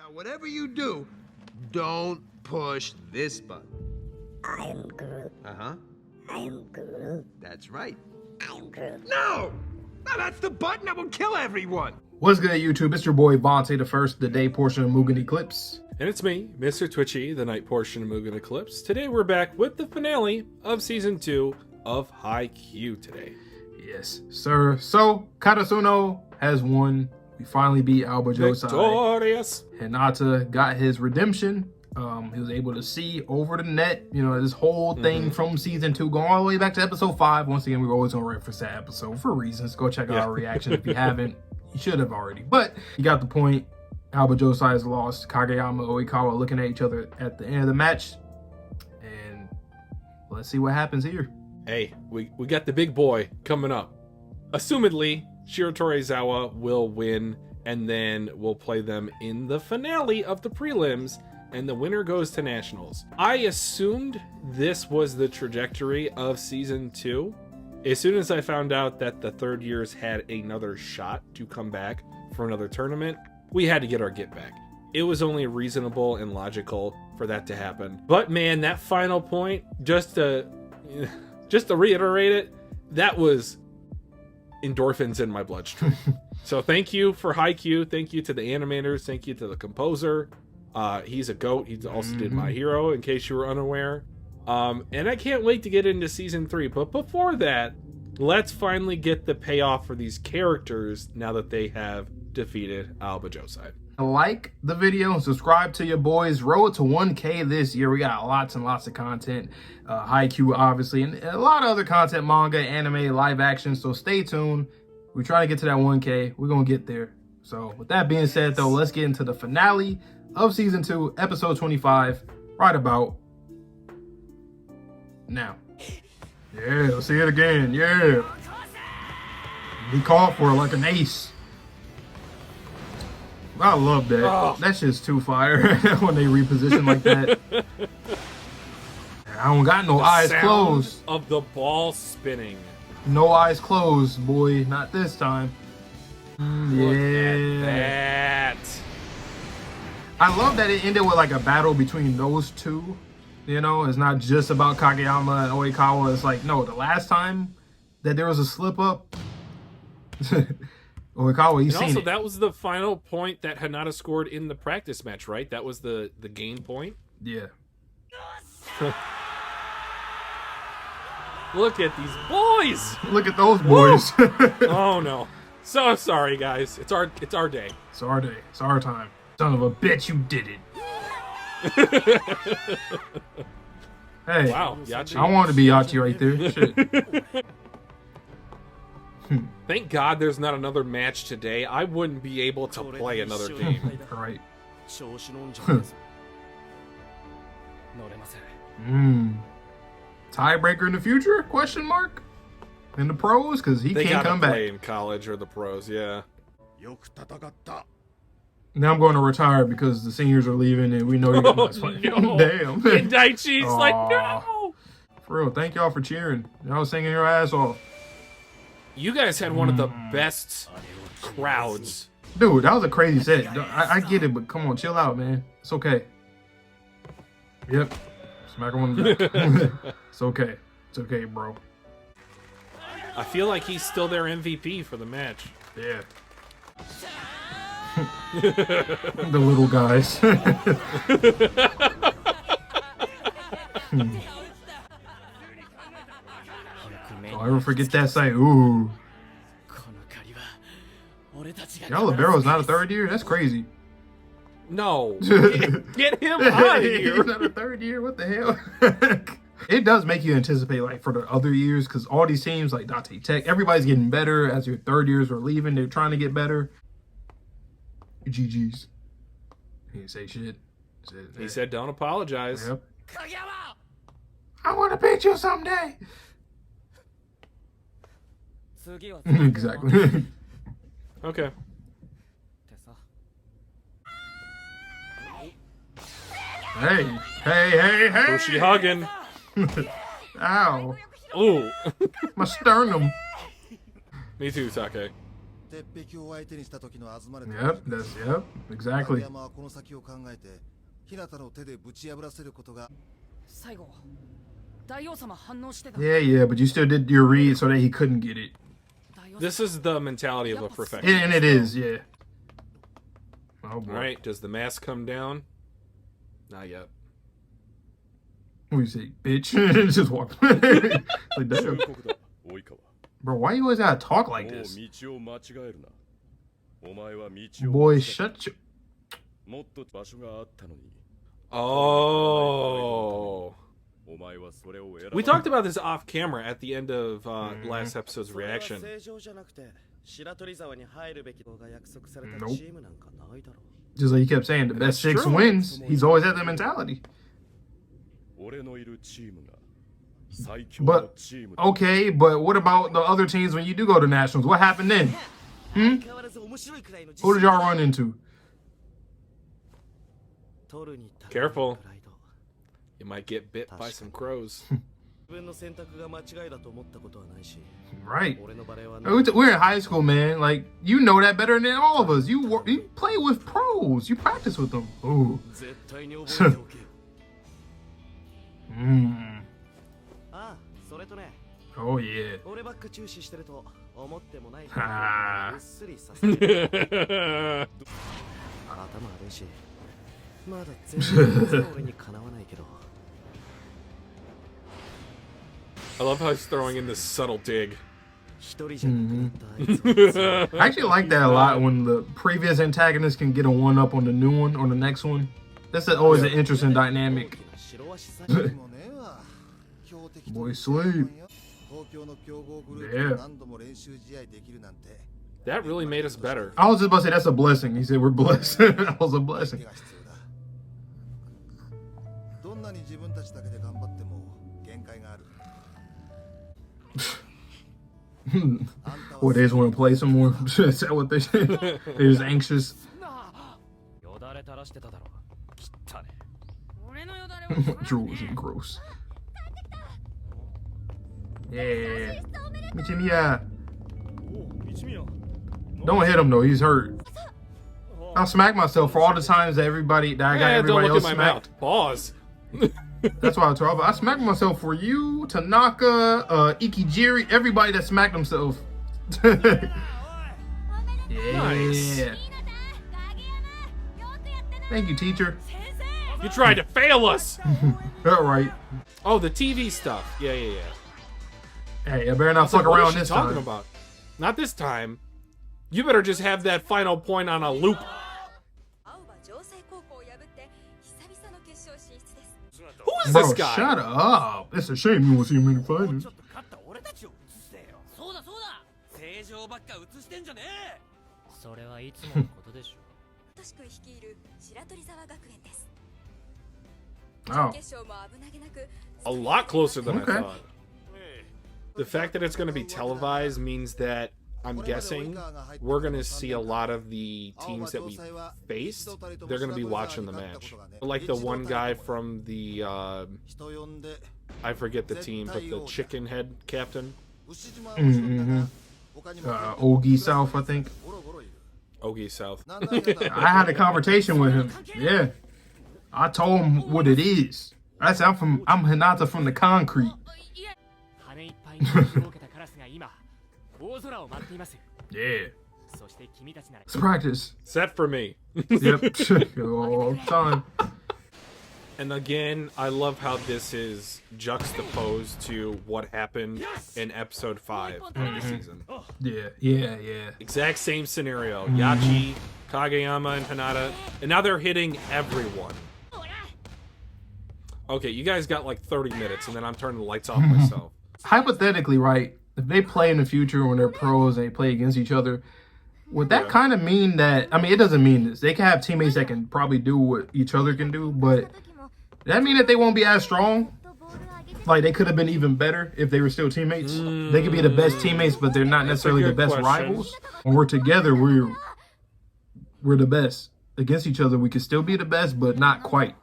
Now, whatever you do, don't push this button. I am Groot. Uh-huh. I am Groot. That's right. I am Groot. No! No, that's the button that will kill everyone! What's good, YouTube? It's your boy Vontae, the first, the day portion of Mugen Eclipse. And it's me, Mr. Twitchy, the night portion of Mugen Eclipse. Today we're back with the finale of Season 2 of Haikyuu today. Yes, sir. So, Karasuno has won. We finally beat Aoba Johsai. Victorious! Hinata got his redemption. He was able to see over the net, you know, this whole thing from Season 2 going all the way back to Episode 5. Once again, we're always going to reference that episode for reasons. Go check out our reaction if you haven't. You should have already. But you got the point. Aoba Johsai has lost. Kageyama, Oikawa looking at each other at the end of the match. And let's see what happens here. Hey, we got the big boy coming up. Assumedly, Shiratorizawa will win, and then we'll play them in the finale of the prelims, and the winner goes to nationals. I assumed this was the trajectory of Season 2. As soon as I found out that the third years had another shot to come back for another tournament, we had to get our get back. It was only reasonable and logical for that to happen. But man, that final point, just to reiterate it, that was endorphins in my bloodstream. So thank you for Haikyuu. Thank you to the animators. Thank you to the composer. He's a GOAT. He also did My Hero, in case you were unaware. And I can't wait to get into Season 3. But before that, let's finally get the payoff for these characters now that they have defeated Aoba Johsai. Like the video and subscribe to your boys. Road to 1K this year. We got lots and lots of content. Haikyuu, obviously, and a lot of other content, manga, anime, live action. So stay tuned. We're trying to get to that 1K. We're going to get there. So with that being said, though, let's get into the finale of Season 2, Episode 25, right about now. Yeah, let's see it again. Yeah. He called for it like an ace. I love that. Oh. That's just too fire when they reposition like that. I don't got no eyes closed. Of the ball spinning. No eyes closed, boy. Not this time. Look at that. I love that it ended with like a battle between those two. You know, it's not just about Kageyama and Oikawa. It's like, no, the last time that there was a slip up, Oikawa, he's seen also, it. That was the final point that Hinata scored in the practice match, right? That was the gain point? Yeah. Look at these boys! Look at those boys. Oh, no. So sorry, guys. It's our day. It's our day. It's our time. Son of a bitch, you did it. Hey, wow, Yachi. I wanted to be Yachi right there. Shit. Thank God there's not another match today. I wouldn't be able to play another game. Right. Tiebreaker in the future? Question mark? In the pros? Because he can't come back. Play in college or the pros, yeah. Now I'm going to retire because the seniors are leaving and we know you're going to play. No. Damn. And Daichi's like, no! For real, thank y'all for cheering. Y'all singing your ass off. You guys had one of the best crowds. Dude, that was a crazy set. I get it, but come on, chill out, man. It's okay. Yep. Smack him on the back. It's okay. It's okay, bro. I feel like he's still their MVP for the match. Yeah. The little guys. Don't ever forget that site. Ooh. Y'all, Libero's not a third year? That's crazy. No. Get him out of here. He's not a third year? What the hell? It does make you anticipate, like, for the other years, because all these teams, like Date Tech, everybody's getting better as your third years are leaving. They're trying to get better. GG's. He didn't say shit. He said, don't apologize. Yep. I want to beat you someday. Exactly. Okay. Hey. Who's she hugging? Ow. Ooh. My sternum. Me too, Sake. Yep, exactly. 山はこの先を考えて日向の手でぶち破らせることが 最後大王様反応してた。 Yeah, but you still did your read so that he couldn't get it. This is the mentality of a And perfectionist. it is, yeah. Oh boy. All right, does the mask come down? Not yet. What do you say, bitch? Just walked away. Like, damn. 忠告だ及川 Bro, why you always gotta talk like もう this? 道を間違えるなお前は道を Boy, 間違え shut your... もっと場所があったのに Oh. お前はそれを選ば We talked about this off camera at the end of last episode's それは reaction. 正常じゃなくて白鳥沢に入るべきが約束された Nope. チームなんかないだろう Just like he kept saying, the best That's six true. wins. He's always had that mentality. 俺のいるチームが最強の But, チームだ okay, but what about the other teams when you do go to nationals? What happened then? 相変わらず面白いくらいの自 Who did 信 y'all run into? 取るに足 Careful. プライド You might get bit by some crows. 自分の選択が間違いだと思ったことはないし Right. 俺のバレーは We're in high school, man. Like, you know that better than all of us. You play with pros. You practice with them. Ooh. 絶対に覚えておけよ Mmm. ああそれとね Oh, yeah. 俺ばっか注視してると思ってもないはあうっすりさせてる I 頭悪いしまだ全然俺にかなわないけど love how he's throwing in this subtle dig. 一人じゃなくなったあいつは I actually like that a lot when the previous antagonist can get a one up on the new one or the next one. That's always an interesting dynamic. 白足さ Boy, sleep. 東京の強豪グループと何度も練習試合できるなんて That really made us better. I was just about to say that's a blessing. He said we're blessed. That was a blessing. 手が必要だどんなに自分たちだけで頑張っても限界がある What, they just want to play some more? Is that what they say? They're just anxious. よだれ垂らしてただろ汚ね俺のよだれは Drools and gross. Yeah. Michimiya. おう一宮 Don't hit him though. He's hurt. I'll smack myself for all the times that I got Yeah, don't everybody look else at my mouth. smacked. Pause. That's why I told you. I smacked myself for you, Tanaka, Ikijiri, everybody that smacked themselves. Yeah. Nice. Thank you, teacher. You tried to fail us. All right. Oh, the TV stuff. Yeah, yeah, yeah. Hey, I better not I was like, fuck what is around she this talking time. about? Not this time. You better just have that final point on a loop. Aoba Johsai 高校を破って久々の決勝進出です Who is Bro, this guy? shut up. It's a shame you won't see him in the もう finals. ちょっと勝った俺たちを映してよそうだそうだ正常ばっか映してんじゃねえそれはいつものことでしょとしく率いる白鳥沢学園です Oh. 決勝も危なげなく A lot closer than Okay. I thought. The fact that it's going to be televised means that I'm guessing we're going to see a lot of the teams that we faced. They're going to be watching the match. Like the one guy from the, 人呼んで I forget the team, but the chicken head captain, 牛島を知ったが他にも Ogi South, I think. ゴロゴロいる Ogie South. なんだかんだ I had a conversation with him. Yeah. I told him what it is. I said I'm Hinata from the concrete. 羽いっぱいに勇気を受けたカラスが今大空を舞っています Yeah. そして君たちなら Let's practice. Set for me. Yep. All the time. And again, I love how this is juxtaposed to what happened in episode 5 of the season. Yeah. Exact same scenario. Yachi, Kageyama, and Hanada. And now they're hitting everyone. Okay, you guys got like 30 minutes, and then I'm turning the lights off myself. Hypothetically, right? If they play in the future when they're pros and they play against each other, would that kind of mean that? I mean, it doesn't mean this. They can have teammates that can probably do what each other can do, but does that mean that they won't be as strong? Like they could have been even better if they were still teammates. They could be the best teammates, but they're not necessarily the good best question. rivals. When we're together, we're the best. Against each other, we could still be the best, but not quite.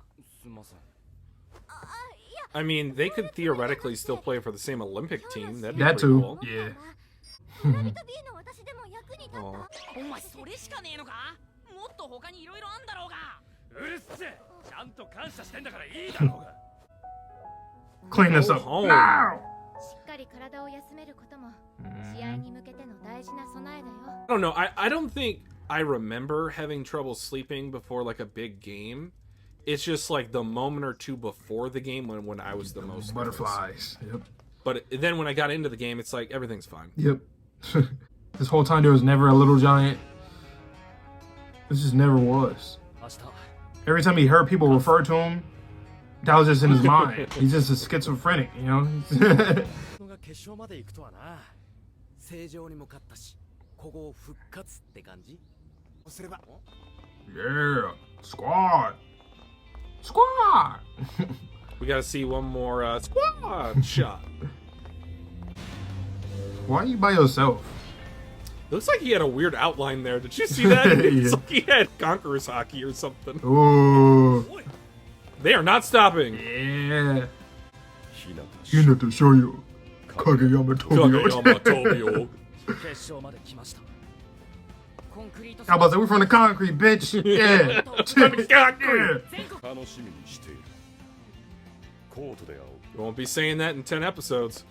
I mean, they could theoretically still play for the same Olympic team. That'd be That pretty too. cool. Yeah. 村人 B の私でも役に立った。お前それしかねえのか？もっと他にいろいろあんだろうが。うるせえ。ちゃんと感謝してんだからいいだろうが。Clean this up. home. Now! しっかり体を休めることも試合に向けての大事な備えだよ。 I don't know. I don't think I remember having trouble sleeping before like a big game. It's just like the moment or two before the game when I was the most nervous. Butterflies. Yep. But then when I got into the game, it's like everything's fine. Yep. This whole time there was never a little giant. This just never was. Every time he heard people refer to him, that was just in his mind. He's just a schizophrenic, you know? 決勝まで行くとはな。正常にも勝ったし、古豪復活って感じ。すれば。Yeah, squad. Squad. We gotta see one more squad shot. Why are you by yourself? Looks like he had a weird outline there. Did you see that? It's like he had Conqueror's hockey or something. Ooh. They are not stopping. Yeah. Hinata Shoyo. Kageyama Tobio. How about that? We're from the concrete, bitch. Yeah. You won't be saying that in 10 episodes.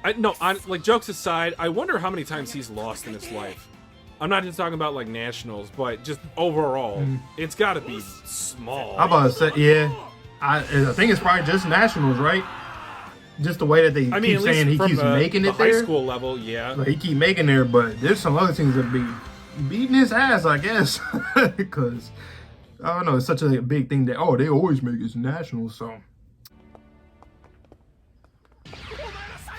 Like, jokes aside, I wonder how many times he's lost in his life. I'm not just talking about, like, nationals, but just overall. It's gotta be small. How about to say, yeah. I think it's probably just nationals, right? Just the way that they keep saying he keeps making it there. High school level, yeah. Like, he keep making there, but there's some other teams that be beating his ass, I guess. Because, I don't know, it's such a big thing that, oh, they always make it nationals, so.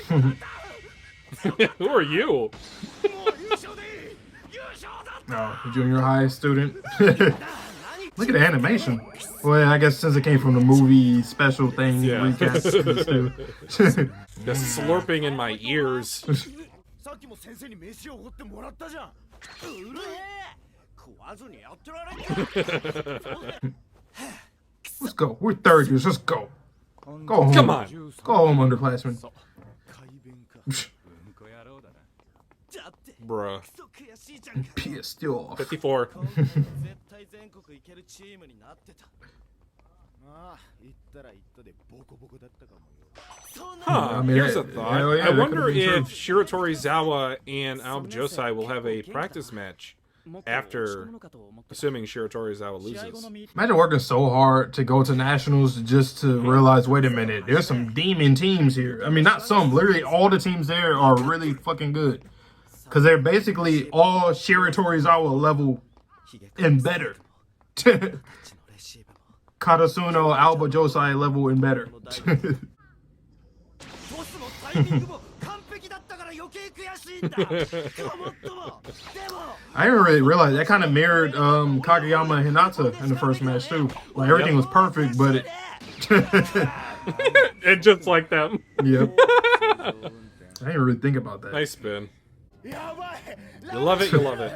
Who are you? Oh, junior high student. Look at the animation. Well, I guess since it came from the movie special thing, recast. The slurping in my ears. Let's go. We're third years. Let's go. Go home. Come on. Go home, underclassmen. Bruh. Pissed off. 54. Huh, here's a thought. I wonder if Shiratorizawa and Aoba Johsai will have a practice match after, assuming Shiratorizawa loses. Imagine working so hard to go to nationals just to realize, wait a minute, there's some demon teams here. I mean, not some, literally all the teams there are really fucking good. Because they're basically all Shiratorizawa level and better. Karasuno, Aoba Johsai level and better. I didn't really realize that kind of mirrored Kageyama and Hinata in the first match too. Like everything was perfect, but And just like them. Yep. I didn't really think about that. Nice spin. You love it, you love it.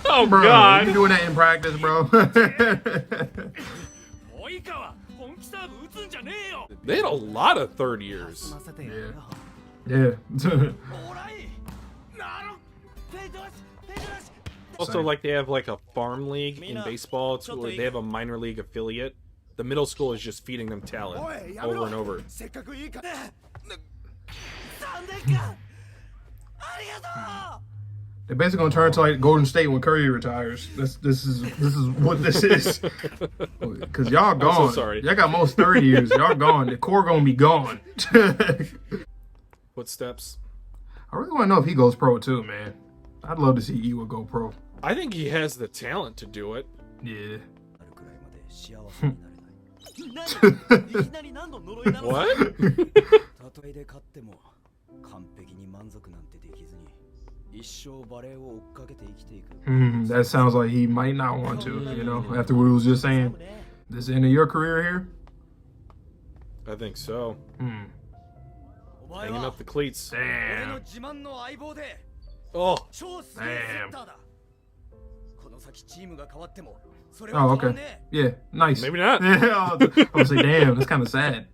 Oh, bro, God. You doing that in practice, bro? They had a lot of third years. Yeah. Also, like, they have, like, a farm league in baseball. It's where they have a minor league affiliate. The middle school is just feeding them talent over and over. They're basically gonna turn into like Golden State when Curry retires. This is what this is. Cause y'all gone. I'm so sorry. Y'all got most 30 years. Y'all gone. The core gonna be gone. Footsteps. I really want to know if he goes pro too, man. I'd love to see Iwa go pro. I think he has the talent to do it. Yeah. What? That sounds like he might not want to, you know, after what he was just saying. This the end of your career here? I think so. Hanging up the cleats. Damn. Oh. Damn. Oh, okay. Yeah, nice. Maybe not. Yeah, I was like, damn, that's kind of sad.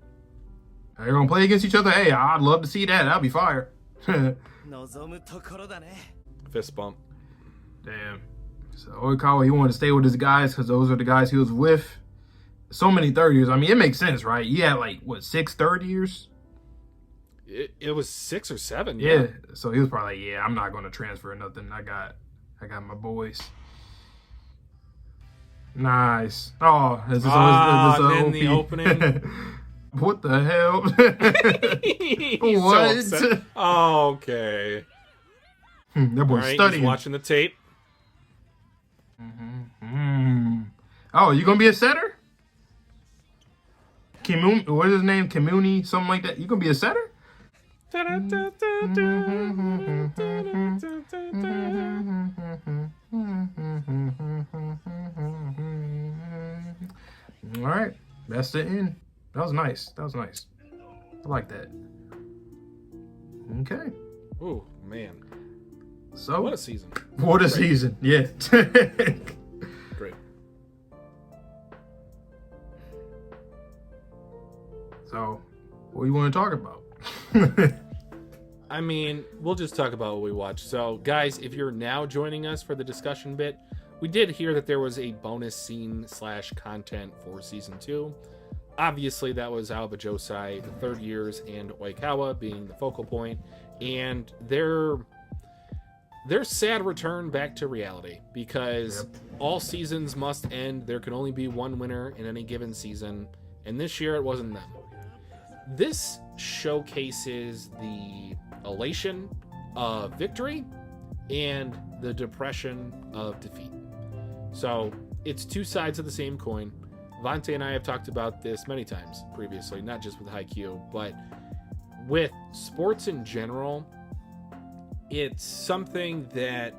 They're gonna play against each other. Hey, I'd love to see that. That'd be fire. Fist bump. Damn. So Oikawa, he wanted to stay with his guys because those are the guys he was with. So many third years. I mean, it makes sense, right? You had like, what, 6 third years? It was 6 or 7. Yeah. So he was probably like, yeah, I'm not going to transfer nothing. I got my boys. Nice. Oh, this is then the opening. What the hell? He's What? So upset. Oh, okay. That boy's studying. He's watching the tape. Oh, you gonna be a setter? What is his name? Kimuni, something like that. You gonna be a setter? All right, that's the end. That was nice. I like that. Okay. Oh man. So what a season. What a season. Yeah. Great. So, what do you want to talk about? I mean, we'll just talk about what we watched. So, guys, if you're now joining us for the discussion bit, we did hear that there was a bonus scene / content for season 2. Obviously, that was Aoba Johsai, the third years, and Oikawa being the focal point, and their sad return back to reality, because all seasons must end. There can only be one winner in any given season, and this year it wasn't them. This showcases the elation of victory and the depression of defeat. So it's two sides of the same coin. Vante and I have talked about this many times previously, not just with Haikyuu, but with sports in general. It's something that,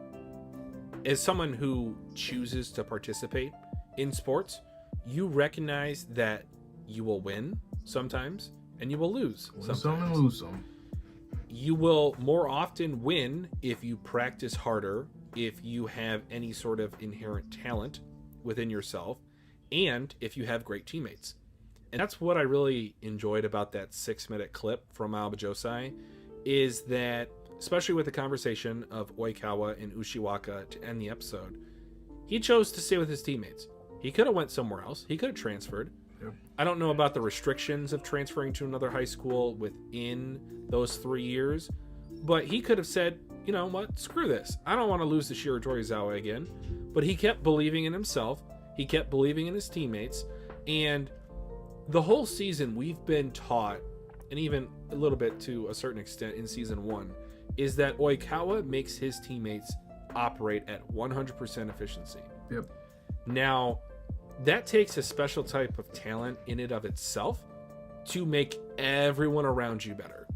as someone who chooses to participate in sports, you recognize that you will win sometimes and you will lose sometimes. Some and lose some. You will more often win if you practice harder, if you have any sort of inherent talent within yourself, and if you have great teammates. And that's what I really enjoyed about that 6-minute clip from Aoba Johsai, is that, especially with the conversation of Oikawa and Ushiwaka to end the episode, he chose to stay with his teammates. He could have went somewhere else. He could have transferred. Yep. I don't know about the restrictions of transferring to another high school within those 3 years, but he could have said, you know what, screw this. I don't want to lose to Shiratorizawa again. But he kept believing in himself. He kept believing in his teammates. And the whole season we've been taught, and even a little bit to a certain extent in season 1, is that Oikawa makes his teammates operate at 100% efficiency. Yep. Now, that takes a special type of talent in and of itself to make everyone around you better.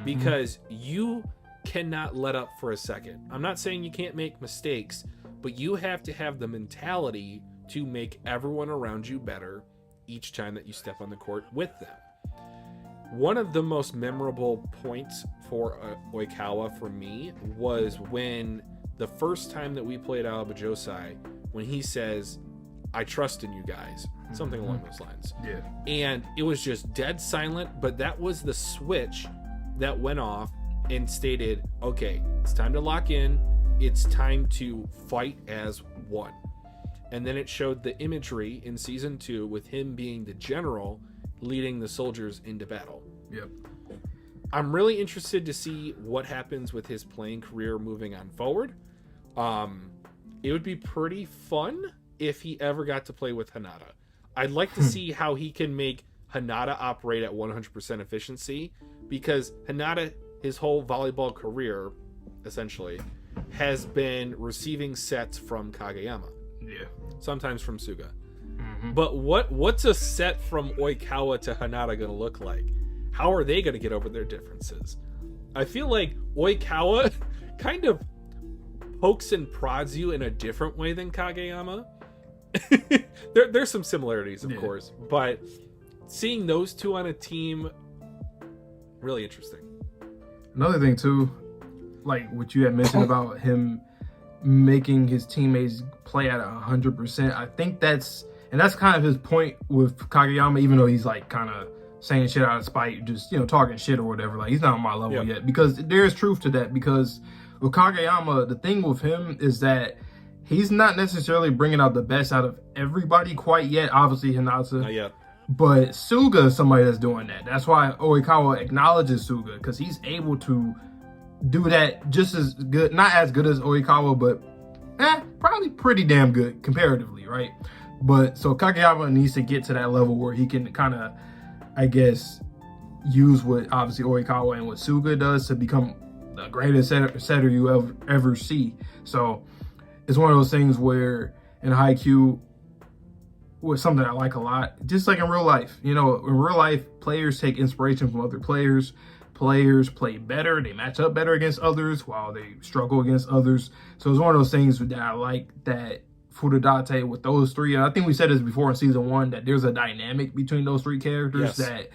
Because you cannot let up for a second. I'm not saying you can't make mistakes, but you have to have the mentality to make everyone around you better each time that you step on the court with them. One of the most memorable points for Oikawa for me was when the first time that we played Aoba Johsai, when he says, I trust in you guys, something along those lines. Yeah. And it was just dead silent, but that was the switch that went off and stated, okay, it's time to lock in. It's time to fight as one. And then it showed the imagery in season 2 with him being the general leading the soldiers into battle. Yep. I'm really interested to see what happens with his playing career moving on forward. It would be pretty fun if he ever got to play with Hanada. I'd like to see how he can make Hanada operate at 100% efficiency, because Hanada, his whole volleyball career, essentially, has been receiving sets from Kageyama. Yeah. Sometimes from Suga. But what's a set from Oikawa to Hanada going to look like? How are they going to get over their differences? I feel like Oikawa kind of pokes and prods you in a different way than Kageyama. There's some similarities, of course, but seeing those two on a team, really interesting. Another thing too, like what you had mentioned about him making his teammates play at 100%. I think that's kind of his point with Kageyama, even though he's like kind of saying shit out of spite, just, you know, talking shit or whatever. Like, he's not on my level yet, because there's truth to that. Because with Kageyama, the thing with him is that he's not necessarily bringing out the best out of everybody quite yet. Obviously, Hinata. Not yet. But Suga is somebody that's doing that. That's why Oikawa acknowledges Suga, because he's able to do that just as good. Not as good as Oikawa, but probably pretty damn good comparatively, right? But so Kageyama needs to get to that level where he can kind of, I guess, use what obviously Oikawa and what Suga does to become the greatest setter you ever see. So it's one of those things where in Haikyuu, was something I like a lot, just like in real life. You know, in real life, players take inspiration from other players. Players play better, they match up better against others while they struggle against others. So it's one of those things that I like, that Furudate with those three. And I think we said this before in season 1, that there's a dynamic between those three characters that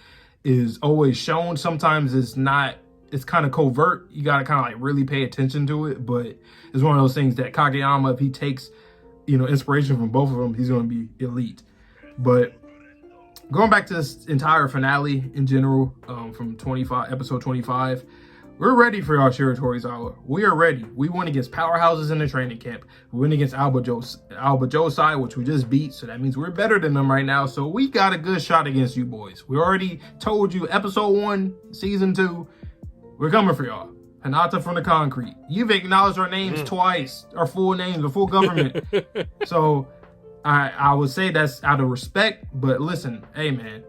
is always shown. Sometimes it's not, it's kind of covert. You got to kind of like really pay attention to it. But it's one of those things that Kageyama, if he takes, you know, inspiration from both of them, he's going to be elite. But going back to this entire finale in general, from episode 25, we're ready for y'all, Shiratorizawa. We are ready. We went against powerhouses in the training camp. We went against Aoba Johsai, which we just beat, so that means we're better than them right now. So we got a good shot against you boys. We already told you, episode 1, season 2, we're coming for y'all. Hinata from the concrete. You've acknowledged our names twice, our full names, the full government. So I would say that's out of respect, but listen, hey man,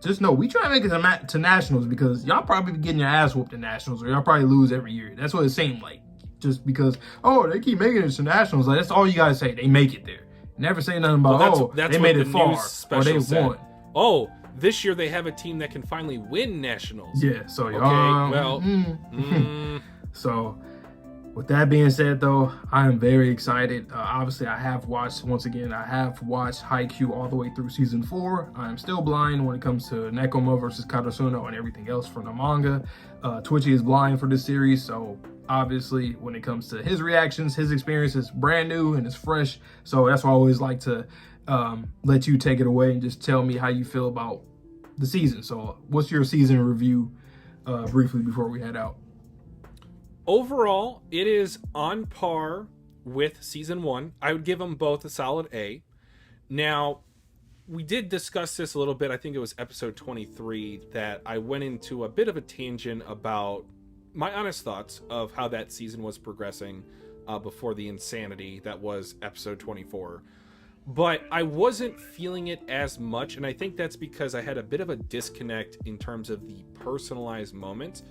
just know we try to make it to nationals, because y'all probably be getting your ass whooped in nationals, or y'all probably lose every year. That's what it seemed like. Just because, oh, they keep making it to nationals, like that's all you guys say. They make it there. Never say nothing about that's they made it far or they said. won. Oh, this year they have a team that can finally win nationals. Yeah, so y'all. So with that being said, though, I am very excited. Obviously, I have watched Haikyuu all the way through season 4. I am still blind when it comes to Nekoma versus Karasuno and everything else from the manga. Twitchy is blind for this series, so obviously when it comes to his reactions, his experience is brand new and it's fresh. So that's why I always like to let you take it away and just tell me how you feel about the season. So what's your season review briefly before we head out? Overall, it is on par with season 1. I would give them both a solid A. Now, we did discuss this a little bit. I think it was episode 23 that I went into a bit of a tangent about my honest thoughts of how that season was progressing before the insanity that was episode 24. But I wasn't feeling it as much, and I think that's because I had a bit of a disconnect in terms of the personalized moments.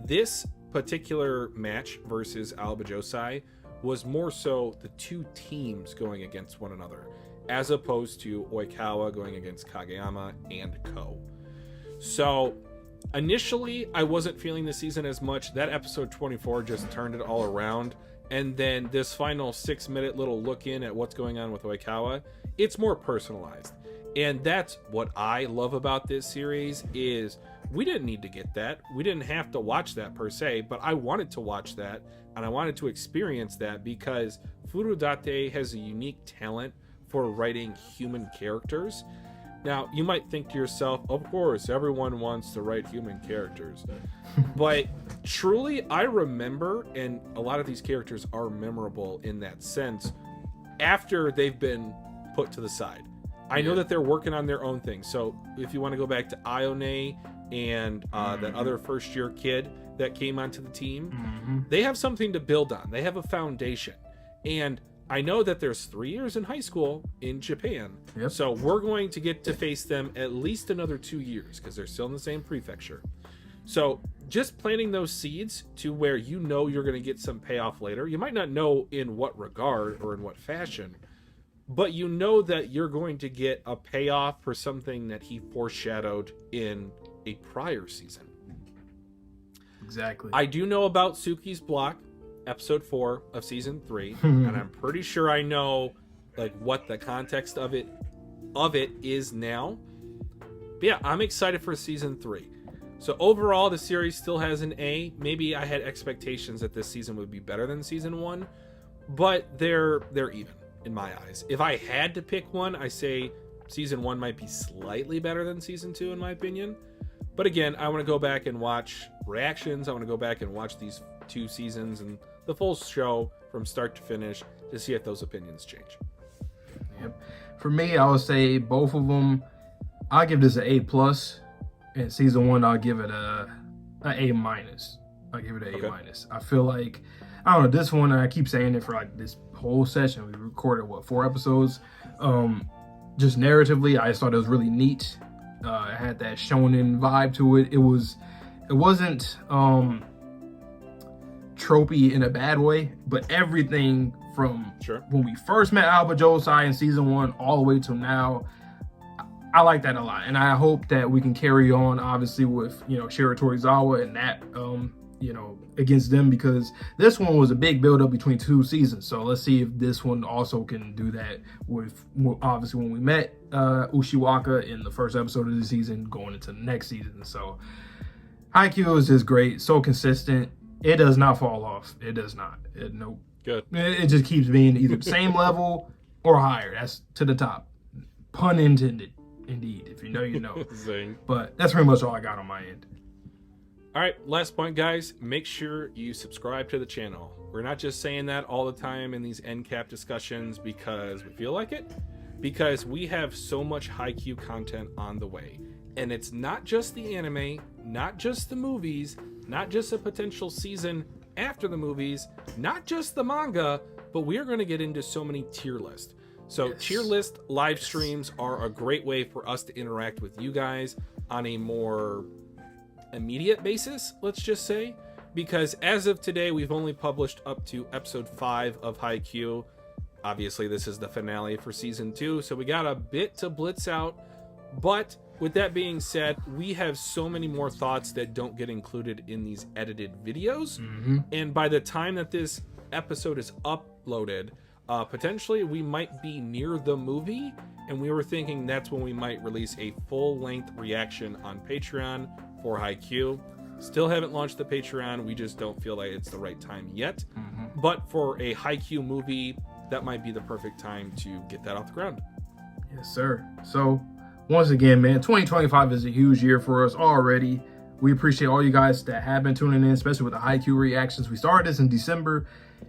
This particular match versus Aoba Johsai was more so the two teams going against one another, as opposed to Oikawa going against Kageyama and Ko. So initially I wasn't feeling the season as much. That episode 24 just turned it all around, and then this final 6-minute little look in at what's going on with Oikawa, it's more personalized. And that's what I love about this series, is we didn't need to get that. We didn't have to watch that per se, but I wanted to watch that, and I wanted to experience that because Furudate has a unique talent for writing human characters. Now, you might think to yourself, of course, everyone wants to write human characters. But truly, I remember, and a lot of these characters are memorable in that sense, after they've been put to the side. I know that they're working on their own thing. So if you want to go back to Ione and that other first-year kid that came onto the team, they have something to build on. They have a foundation. And I know that there's 3 years in high school in Japan. So we're going to get to face them at least another 2 years because they're still in the same prefecture. So just planting those seeds to where you know you're going to get some payoff later. You might not know in what regard or in what fashion, but you know that you're going to get a payoff for something that he foreshadowed in a prior season. Exactly. I do know about Suki's block, episode 4 of season 3, and I'm pretty sure I know like what the context of it is now. But yeah, I'm excited for season 3. So overall, the series still has an A. Maybe I had expectations that this season would be better than season 1, but they're even in my eyes. If I had to pick one, I say season 1 might be slightly better than season 2 in my opinion. But again, I want to go back and watch reactions. I want to go back and watch these 2 seasons and the full show from start to finish to see if those opinions change. Yep. For me, I would say both of them. I'll give this an A+. And season 1, I'll give it a A-. I'll give it an Okay. A-. I feel like, I don't know, this one, and I keep saying it for like this whole session. We recorded, 4 episodes? Just narratively, I just thought it was really neat. It had that shonen vibe to it. It wasn't tropey in a bad way, but everything from when we first met Aoba Johsai in season 1 all the way to now, I like that a lot. And I hope that we can carry on, obviously, with, Shiratorizawa and that, against them, because this one was a big build-up between 2 seasons. So let's see if this one also can do that with, obviously, when we met Ushijima in the first episode of the season going into the next season. So Haikyuu is just great, so consistent. It does not fall off. It does not. Nope. Good. It just keeps being either the same level or higher. That's to the top. Pun intended. Indeed. If you know, you know. Zing. But that's pretty much all I got on my end. All right, last point, guys. Make sure you subscribe to the channel. We're not just saying that all the time in these end cap discussions because we feel like it, because we have so much Haikyuu content on the way. And it's not just the anime, not just the movies, not just a potential season after the movies, not just the manga, but we are going to get into so many tier lists. So tier list live streams are a great way for us to interact with you guys on a more immediate basis, let's just say, because as of today we've only published up to episode 5 of Haikyuu. Obviously this is the finale for season 2, so we got a bit to blitz out, but with that being said, we have so many more thoughts that don't get included in these edited videos. And by the time that this episode is uploaded, potentially we might be near the movie, and we were thinking that's when we might release a full-length reaction on Patreon for Haikyuu. Still haven't launched the Patreon. We just don't feel like it's the right time yet. But for a Haikyuu movie, that might be the perfect time to get that off the ground. Yes, sir. So once again, man, 2025 is a huge year for us already. We appreciate all you guys that have been tuning in, especially with the Haikyuu reactions. We started this in December,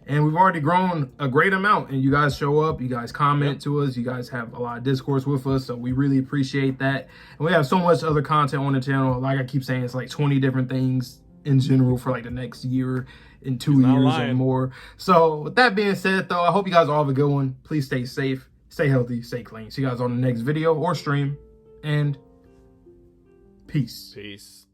and we've already grown a great amount. And you guys show up, you guys comment to us, you guys have a lot of discourse with us, so we really appreciate that. And we have so much other content on the channel. Like I keep saying, it's like 20 different things in general for like the next year and 2 years or more. So with that being said, though, I hope you guys all have a good one. Please stay safe, stay healthy, stay clean. See you guys on the next video or stream, and peace. Peace.